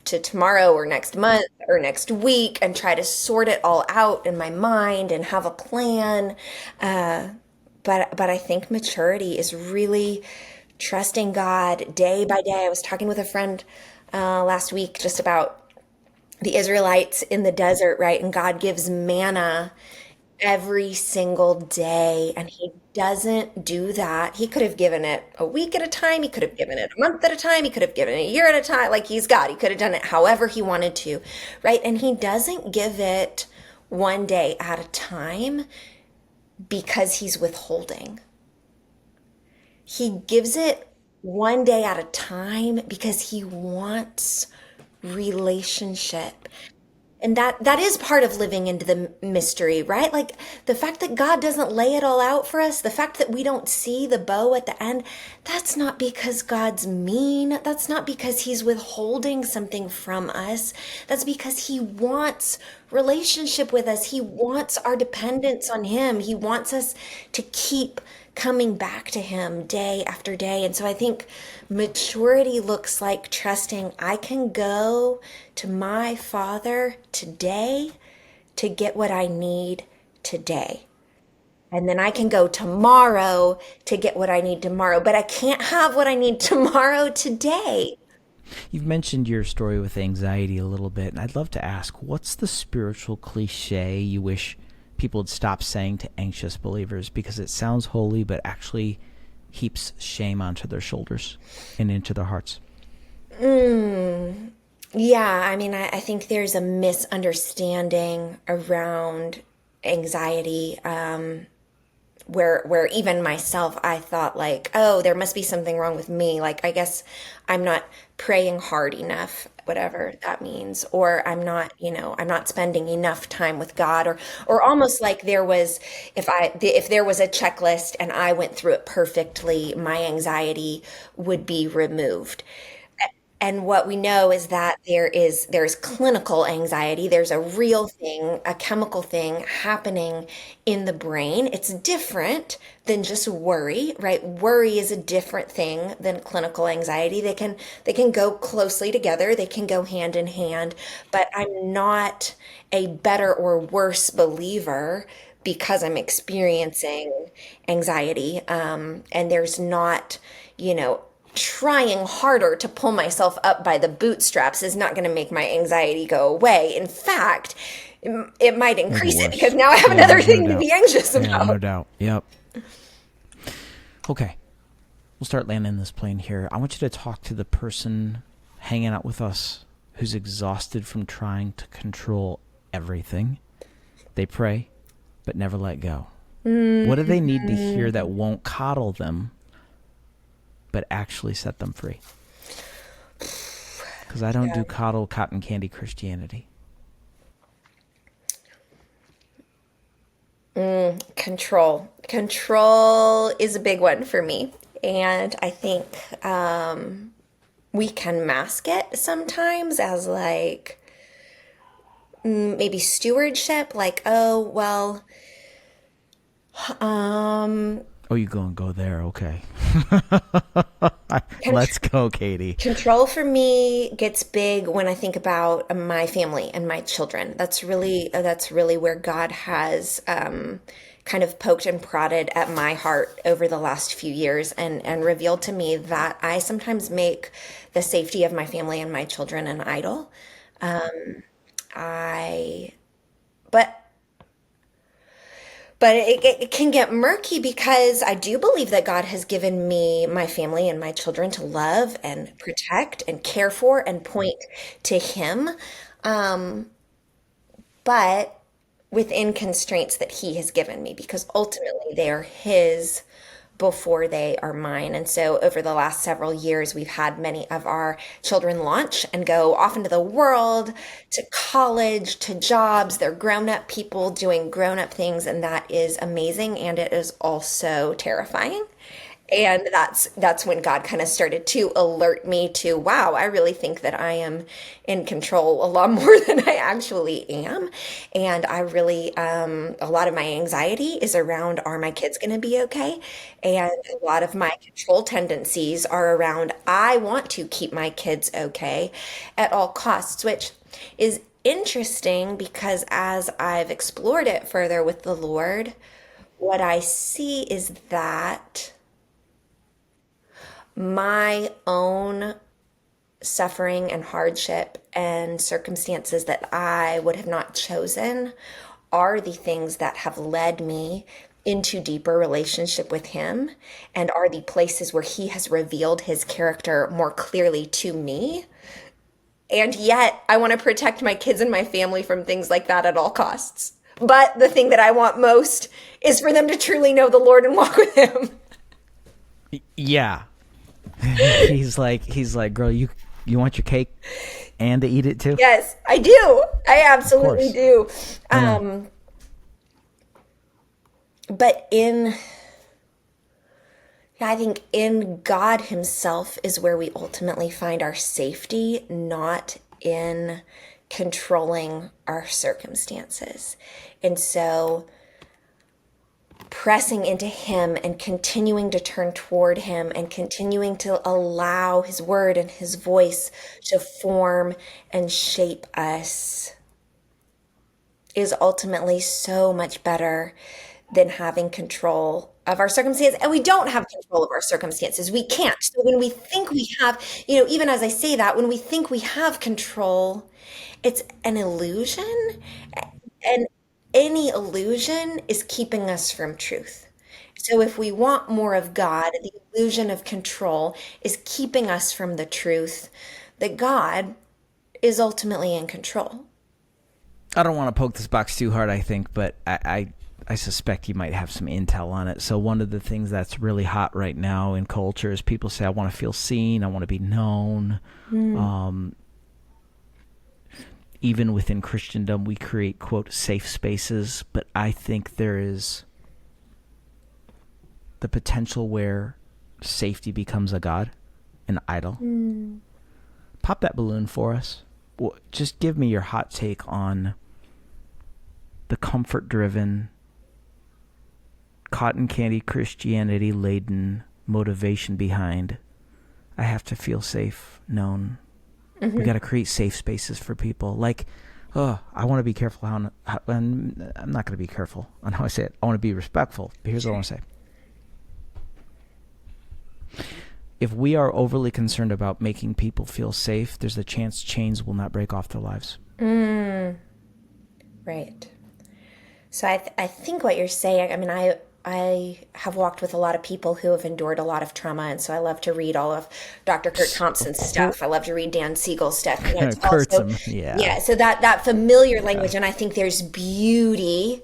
to tomorrow or next month or next week and try to sort it all out in my mind and have a plan. Uh, but I think maturity is really trusting God day by day. I was talking with a friend last week just about the Israelites in the desert, right? And God gives manna every single day, and he doesn't do that. He could have given it a week at a time, he could have given it a month at a time, he could have given it a year at a time. Like, he's God, he could have done it however he wanted to, right? And he doesn't give it one day at a time because he's withholding. He gives it one day at a time because he wants relationship. And that is part of living into the mystery, right? Like, the fact that God doesn't lay it all out for us, the fact that we don't see the bow at the end, that's not because God's mean. That's not because he's withholding something from us. That's because he wants relationship with us. He wants our dependence on him. He wants us to keep coming back to him day after day. And so I think maturity looks like trusting I can go to my Father today to get what I need today. And then I can go tomorrow to get what I need tomorrow. But I can't have what I need tomorrow today. You've mentioned your story with anxiety a little bit, and I'd love to ask, what's the spiritual cliche you wish people would stop saying to anxious believers, because it sounds holy but actually heaps shame onto their shoulders and into their hearts? Yeah, I mean, I think there's a misunderstanding around anxiety, where even myself, I thought like, oh, there must be something wrong with me. Like, I guess I'm not praying hard enough, whatever that means, or I'm not spending enough time with God, or almost like there was, if there was a checklist and I went through it perfectly, my anxiety would be removed. And what we know is that there's clinical anxiety. There's a real thing, a chemical thing happening in the brain. It's different than just worry, right? Worry is a different thing than clinical anxiety. They can go closely together. They can go hand in hand, but I'm not a better or worse believer because I'm experiencing anxiety. And there's not, you know, trying harder to pull myself up by the bootstraps is not going to make my anxiety go away. In fact, it might Make it increase it because worse. now I have Yeah, another no thing to doubt. be anxious Yeah, no about. doubt. Yep. Okay. We'll start landing this plane here. I want you to talk to the person hanging out with us who's exhausted from trying to control everything. They pray, but never let go. What do they need to hear that won't coddle them, but actually set them free? Because I don't do coddle, cotton candy Christianity. Control is a big one for me. And I think we can mask it sometimes as like maybe stewardship, like, oh, well, Oh, you go there. Okay. con- Let's go, Katie. control for me gets big when I think about my family and my children. That's really where God has kind of poked and prodded at my heart over the last few years, and revealed to me that I sometimes make the safety of my family and my children an idol. I but But it can get murky because I do believe that God has given me my family and my children to love and protect and care for and point to Him, but within constraints that He has given me, because ultimately they are His before they are mine. And so over the last several years, we've had many of our children launch and go off into the world, to college, to jobs. They're grown up people doing grown up things, and that is amazing. And it is also terrifying. And that's when God kind of started to alert me to, wow, I really think that I am in control a lot more than I actually am. And I really, a lot of my anxiety is around, are my kids going to be okay? And a lot of my control tendencies are around, I want to keep my kids okay at all costs, which is interesting because as I've explored it further with the Lord, what I see is that my own suffering and hardship and circumstances that I would have not chosen are the things that have led me into deeper relationship with him and are the places where he has revealed his character more clearly to me. And yet I want to protect my kids and my family from things like that at all costs. But the thing that I want most is for them to truly know the Lord and walk with him. Yeah. He's like, girl, you want your cake and to eat it too? Yes, I do. I Of absolutely course. do. I know. But I think in God Himself is where we ultimately find our safety, not in controlling our circumstances. And so pressing into Him and continuing to turn toward Him and continuing to allow His word and His voice to form and shape us is ultimately so much better than having control of our circumstances. And we don't have control of our circumstances. We can't. So when we think we have, even as I say that, when we think we have control, it's an illusion. And any illusion is keeping us from truth. So if we want more of God, the illusion of control is keeping us from the truth that God is ultimately in control. I don't want to poke this box too hard, I think, but I suspect you might have some intel on it. So one of the things that's really hot right now in culture is people say, I want to feel seen, I want to be known. Even within Christendom, we create, quote, safe spaces, but I think there is the potential where safety becomes a god, an idol. Pop that balloon for us. Just give me your hot take on the comfort-driven, cotton candy Christianity laden motivation behind I have to feel safe, known. We got to create safe spaces for people. Like, I want to be careful and I'm not going to be careful on how I say it. I want to be respectful. But here's what I want to say. If we are overly concerned about making people feel safe, there's a chance chains will not break off their lives. Right. So I think what you're saying, I mean, I have walked with a lot of people who have endured a lot of trauma, and so I love to read all of Dr. Kurt Thompson's stuff. I love to read Dan Siegel's stuff. It's also, yeah. so that familiar language, and I think there's beauty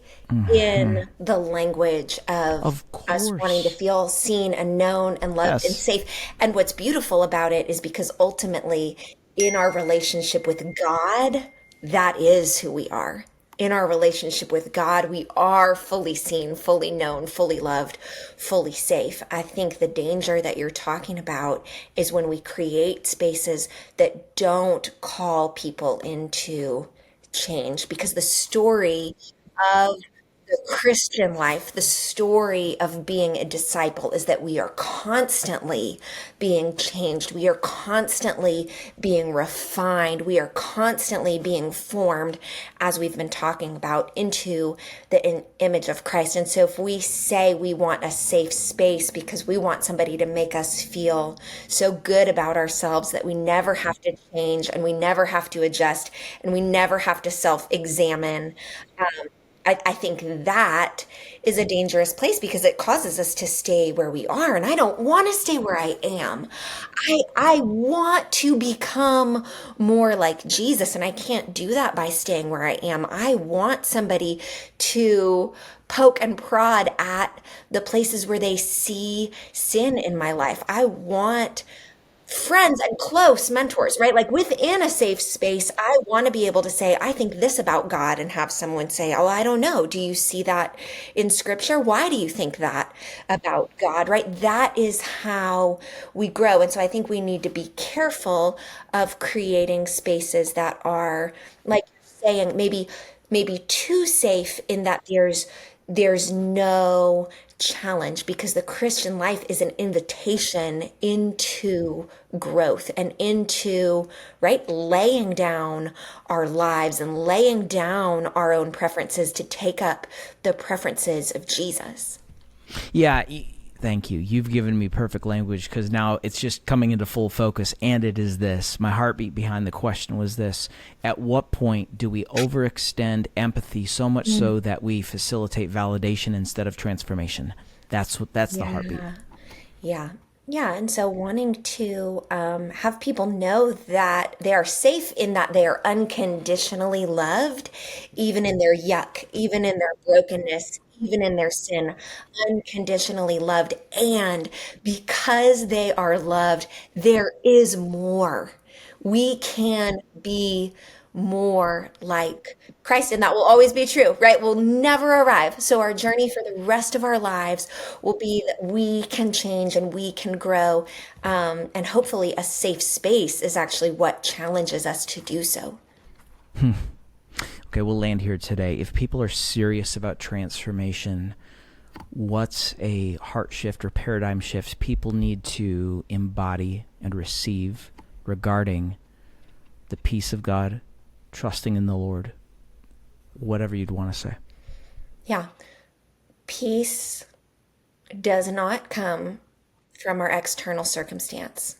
in the language of us wanting to feel seen and known and loved and safe. And what's beautiful about it is because ultimately, in our relationship with God, that is who we are. In our relationship with God, we are fully seen, fully known, fully loved, fully safe. I think the danger that you're talking about is when we create spaces that don't call people into change, because the story of the Christian life, the story of being a disciple, is that we are constantly being changed. We are constantly being refined. We are constantly being formed, as we've been talking about, into the image of Christ. And so if we say we want a safe space because we want somebody to make us feel so good about ourselves that we never have to change and we never have to adjust and we never have to self-examine, I think that is a dangerous place because it causes us to stay where we are. And I don't want to stay where I am. I want to become more like Jesus. And I can't do that by staying where I am. I want somebody to poke and prod at the places where they see sin in my life. I want friends and close mentors, right? Like within a safe space, I want to be able to say, I think this about God, and have someone say, oh, I don't know. Do you see that in scripture? Why do you think that about God, right? That is how we grow. And so I think we need to be careful of creating spaces that are, like you're saying, maybe too safe, in that there's no challenge, because the Christian life is an invitation into growth and into, right, laying down our lives and laying down our own preferences to take up the preferences of Jesus. Yeah, thank you. You've given me perfect language, because now it's just coming into full focus. And it is this. My heartbeat behind the question was this: at what point do we overextend empathy so much so that we facilitate validation instead of transformation? That's the heartbeat. Yeah. Yeah. Yeah. And so wanting to have people know that they are safe, in that they are unconditionally loved, even in their yuck, even in their brokenness, even in their sin, unconditionally loved. And because they are loved, there is more. We can be more like Christ, and that will always be true, right? We'll never arrive. So our journey for the rest of our lives will be that we can change and we can grow. And hopefully a safe space is actually what challenges us to do so. Okay, we'll land here today. If people are serious about transformation, what's a heart shift or paradigm shift people need to embody and receive regarding the peace of God, trusting in the Lord, whatever you'd want to say? Yeah. Peace does not come from our external circumstance.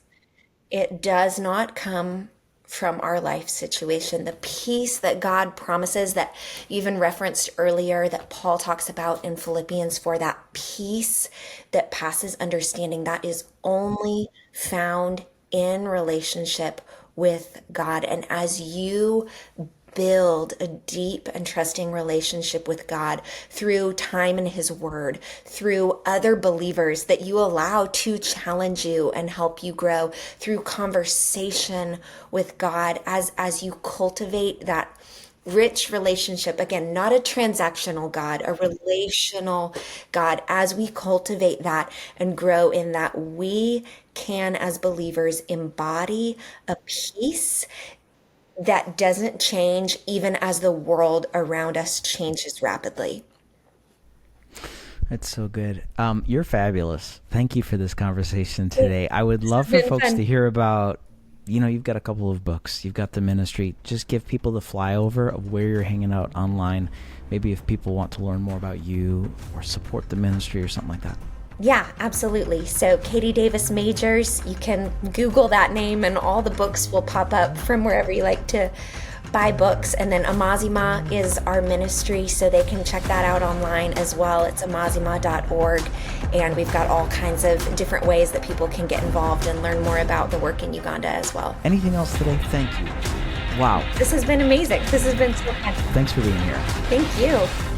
It does not come from our life situation. The peace that God promises, that you even referenced earlier, that Paul talks about in Philippians 4, that peace that passes understanding, that is only found in relationship with God. And as you build a deep and trusting relationship with God through time in His Word, through other believers that you allow to challenge you and help you grow, through conversation with God, as you cultivate that rich relationship, again, not a transactional God, a relational God. As we cultivate that and grow in that, we can, as believers, embody a peace that doesn't change even as the world around us changes rapidly. That's so good. You're fabulous. Thank you for this conversation today. I would love It's for been folks fun. to hear about, you've got a couple of books, you've got the ministry. Just give people the flyover of where you're hanging out online. Maybe if people want to learn more about you or support the ministry or something like that. Yeah, absolutely. So Katie Davis Majors, you can Google that name and all the books will pop up from wherever you like to buy books. And then Amazima is our ministry, so they can check that out online as well. It's amazima.org. And we've got all kinds of different ways that people can get involved and learn more about the work in Uganda as well. Anything else today? Thank you. Wow. This has been amazing. This has been so fun. Thanks for being here. Thank you.